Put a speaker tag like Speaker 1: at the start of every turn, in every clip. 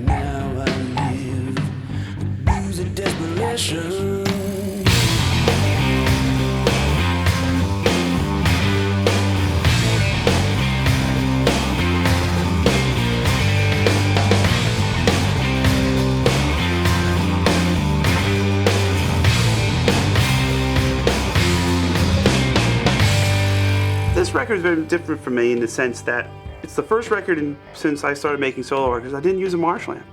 Speaker 1: Now I live the blues of desperation.
Speaker 2: This record's been different for me in the sense that it's the first record since I started making solo records I didn't use a Marshall amp.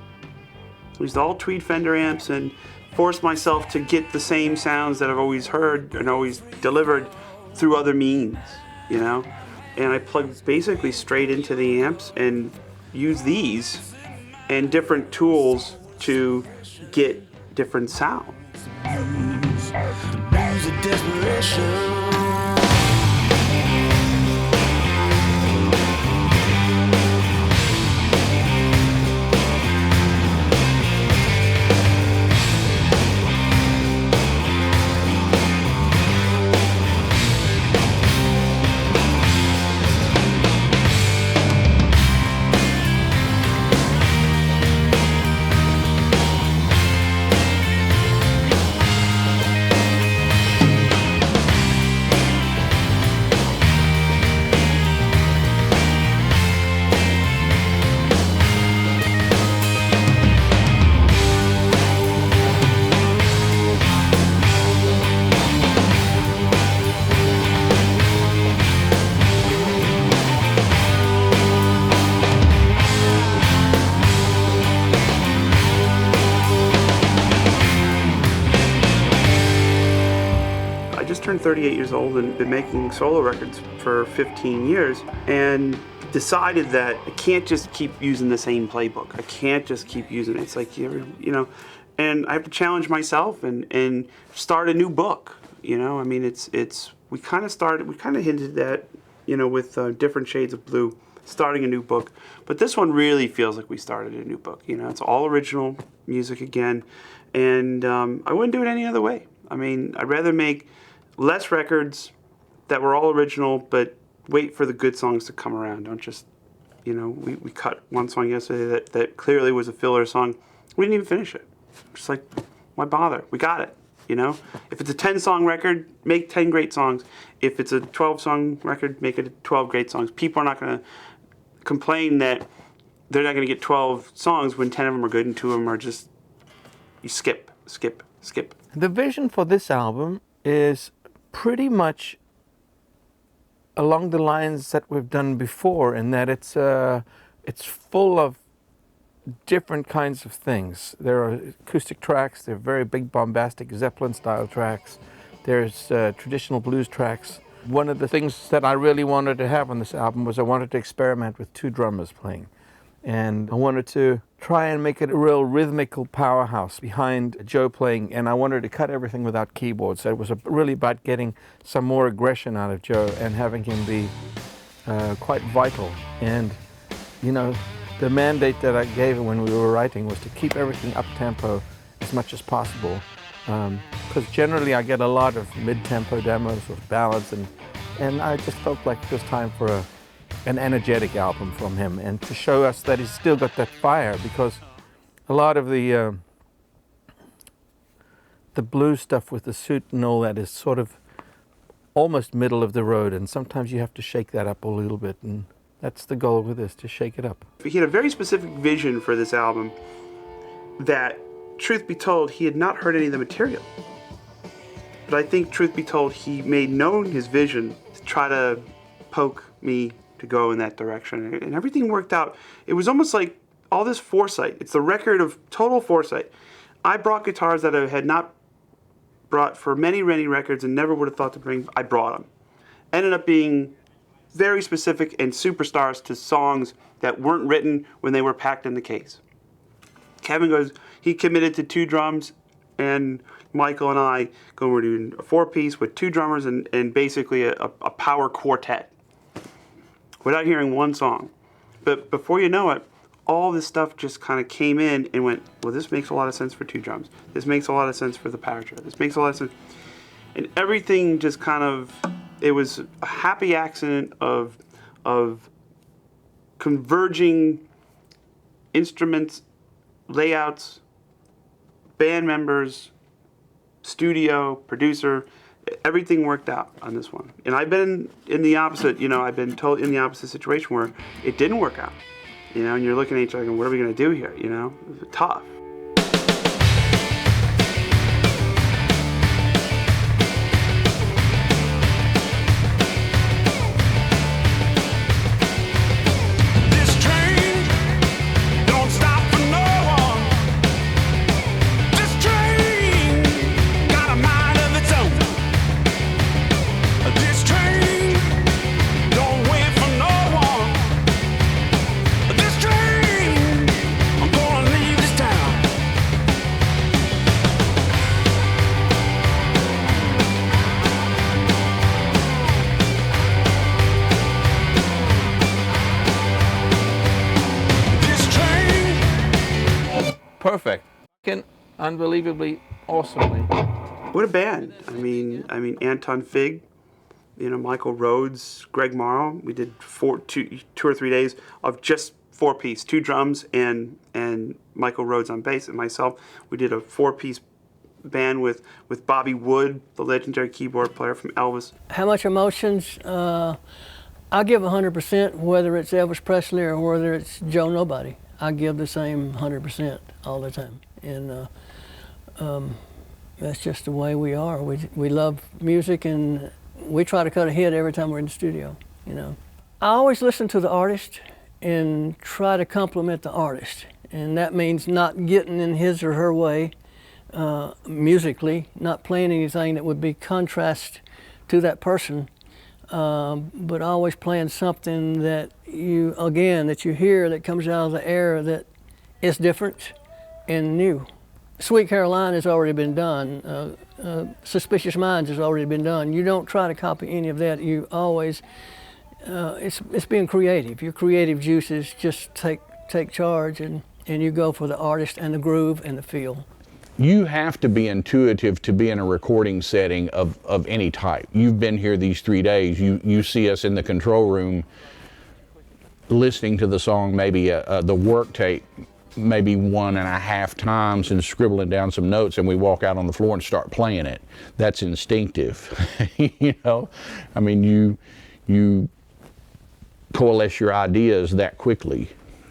Speaker 2: I used all Tweed Fender amps and forced myself to get the same sounds that I've always heard and always delivered through other means, you know? And I plugged basically straight into the amps and used these and different tools to get different sounds.
Speaker 1: The blues of desperation.
Speaker 2: Turned 38 years old and been making solo records for 15 years and decided that I can't just keep using the same playbook. I can't just keep using it. It's like, you know, and I have to challenge myself and start a new book, you know? I mean, we kind of hinted at, you know, with Different Shades of Blue, starting a new book. But this one really feels like we started a new book, you know? It's all original music again, and I wouldn't do it any other way. I mean, I'd rather make less records that were all original, but wait for the good songs to come around. Don't just, you know, we cut one song yesterday that clearly was a filler song. We didn't even finish it. Just like, why bother? We got it, you know? If it's a 10-song record, make 10 great songs. If it's a 12-song record, make it 12 great songs. People are not going to complain that they're not going to get 12 songs when 10 of them are good and 2 of them are just, you skip.
Speaker 3: The vision for this album is pretty much along the lines that we've done before, in that it's full of different kinds of things. There are acoustic tracks, there are very big bombastic Zeppelin-style tracks, there's traditional blues tracks. One of the things that I really wanted to have on this album was I wanted to experiment with 2 drummers playing. And I wanted to try and make it a real rhythmical powerhouse behind Joe playing, and I wanted to cut everything without keyboards. So it was really about getting some more aggression out of Joe and having him be quite vital. And, you know, the mandate that I gave him when we were writing was to keep everything up-tempo as much as possible. Because generally I get a lot of mid-tempo demos of ballads, and I just felt like it was time for an energetic album from him, and to show us that he's still got that fire, because a lot of the blues stuff with the suit and all that is sort of almost middle of the road, and sometimes you have to shake that up a little bit, and that's the goal with this, to shake it up.
Speaker 2: He had a very specific vision for this album that, truth be told, he had not heard any of the material. But I think, truth be told, he made known his vision to try to poke me to go in that direction, and everything worked out. It was almost like all this foresight. It's the record of total foresight. I brought guitars that I had not brought for many records and never would have thought to bring. I brought them. Ended up being very specific and superstars to songs that weren't written when they were packed in the case. Kevin goes, he committed to 2 drums, and Michael and I go, we're doing a 4-piece with 2 drummers and basically a power quartet without hearing one song. But before you know it, all this stuff just kind of came in and went, well, this makes a lot of sense for 2 drums. This makes a lot of sense for the power trio. This makes a lot of sense. And everything just kind of, it was a happy accident of converging instruments, layouts, band members, studio, producer. Everything worked out on this one. And I've been in the opposite, I've been told in the opposite situation where it didn't work out. And you're looking at each other going, what are we going to do here? It was tough.
Speaker 1: This train don't stop for no one. This train got a mind of its own. This train don't wait for no one. This train, I'm gonna leave this town. This train.
Speaker 3: Perfect. Unbelievably awesomely.
Speaker 2: What a band. I mean Anton Fig, Michael Rhodes, Greg Morrow. We did 2 or 3 days of just 4-piece, 2 drums and Michael Rhodes on bass and myself. We did a 4-piece band with Bobby Wood, the legendary keyboard player from Elvis.
Speaker 4: How much emotions? I give 100%, whether it's Elvis Presley or whether it's Joe Nobody. I give the same 100% all the time. And that's just the way we are. We love music, and we try to cut a hit every time we're in the studio, I always listen to the artist and try to compliment the artist. And that means not getting in his or her way musically, not playing anything that would be contrast to that person, but always playing something that you hear that comes out of the air that is different and new. Sweet Caroline has already been done. Suspicious Minds has already been done. You don't try to copy any of that. You always, it's being creative. Your creative juices just take charge, and you go for the artist and the groove and the feel.
Speaker 5: You have to be intuitive to be in a recording setting of any type. You've been here these 3 days. You see us in the control room listening to the song, maybe the work tape, maybe 1.5 times, and scribbling down some notes, and we walk out on the floor and start playing it. That's instinctive. I mean, you coalesce your ideas that quickly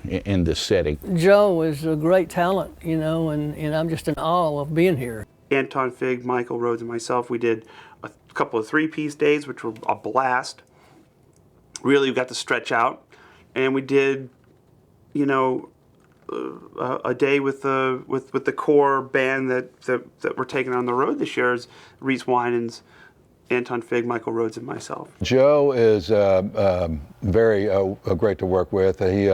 Speaker 5: in this setting.
Speaker 4: Joe is a great talent, and I'm just in awe of being here.
Speaker 2: Anton Fig, Michael Rhodes, and myself, we did a couple of 3-piece days, which were a blast. Really, we got to stretch out. And we did, a day with the core band that we're taking on the road this year is Reese Winans, Anton Fig, Michael Rhodes, and myself.
Speaker 6: Joe is very great to work with. He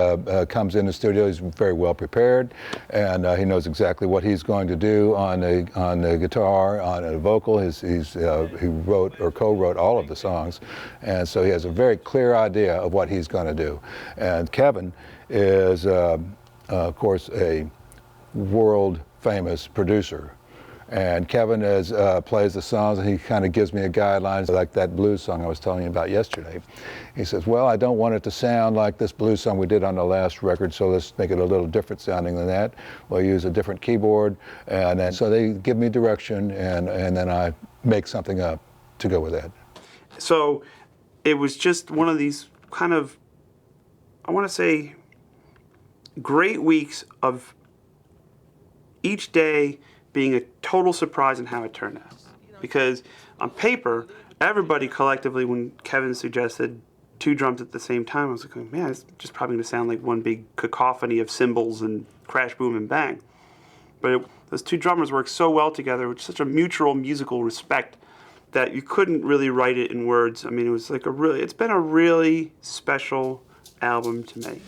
Speaker 6: comes in the studio, he's very well prepared, and he knows exactly what he's going to do on the guitar, on the vocal. He wrote or co-wrote all of the songs, and so he has a very clear idea of what he's going to do. And Kevin is, of course, a world-famous producer. And Kevin plays the songs, and he kind of gives me a guideline, like that blues song I was telling you about yesterday. He says, well, I don't want it to sound like this blues song we did on the last record, so let's make it a little different sounding than that. We'll use a different keyboard. And then, so they give me direction, and then I make something up to go with that.
Speaker 2: So it was just one of these kind of, I want to say, great weeks of each day being a total surprise in how it turned out. Because on paper, everybody collectively, when Kevin suggested 2 drums at the same time, I was like, man, it's just probably going to sound like one big cacophony of cymbals and crash, boom, and bang. But those 2 drummers worked so well together with such a mutual musical respect that you couldn't really write it in words. I mean, it was like it's been a really special album to me.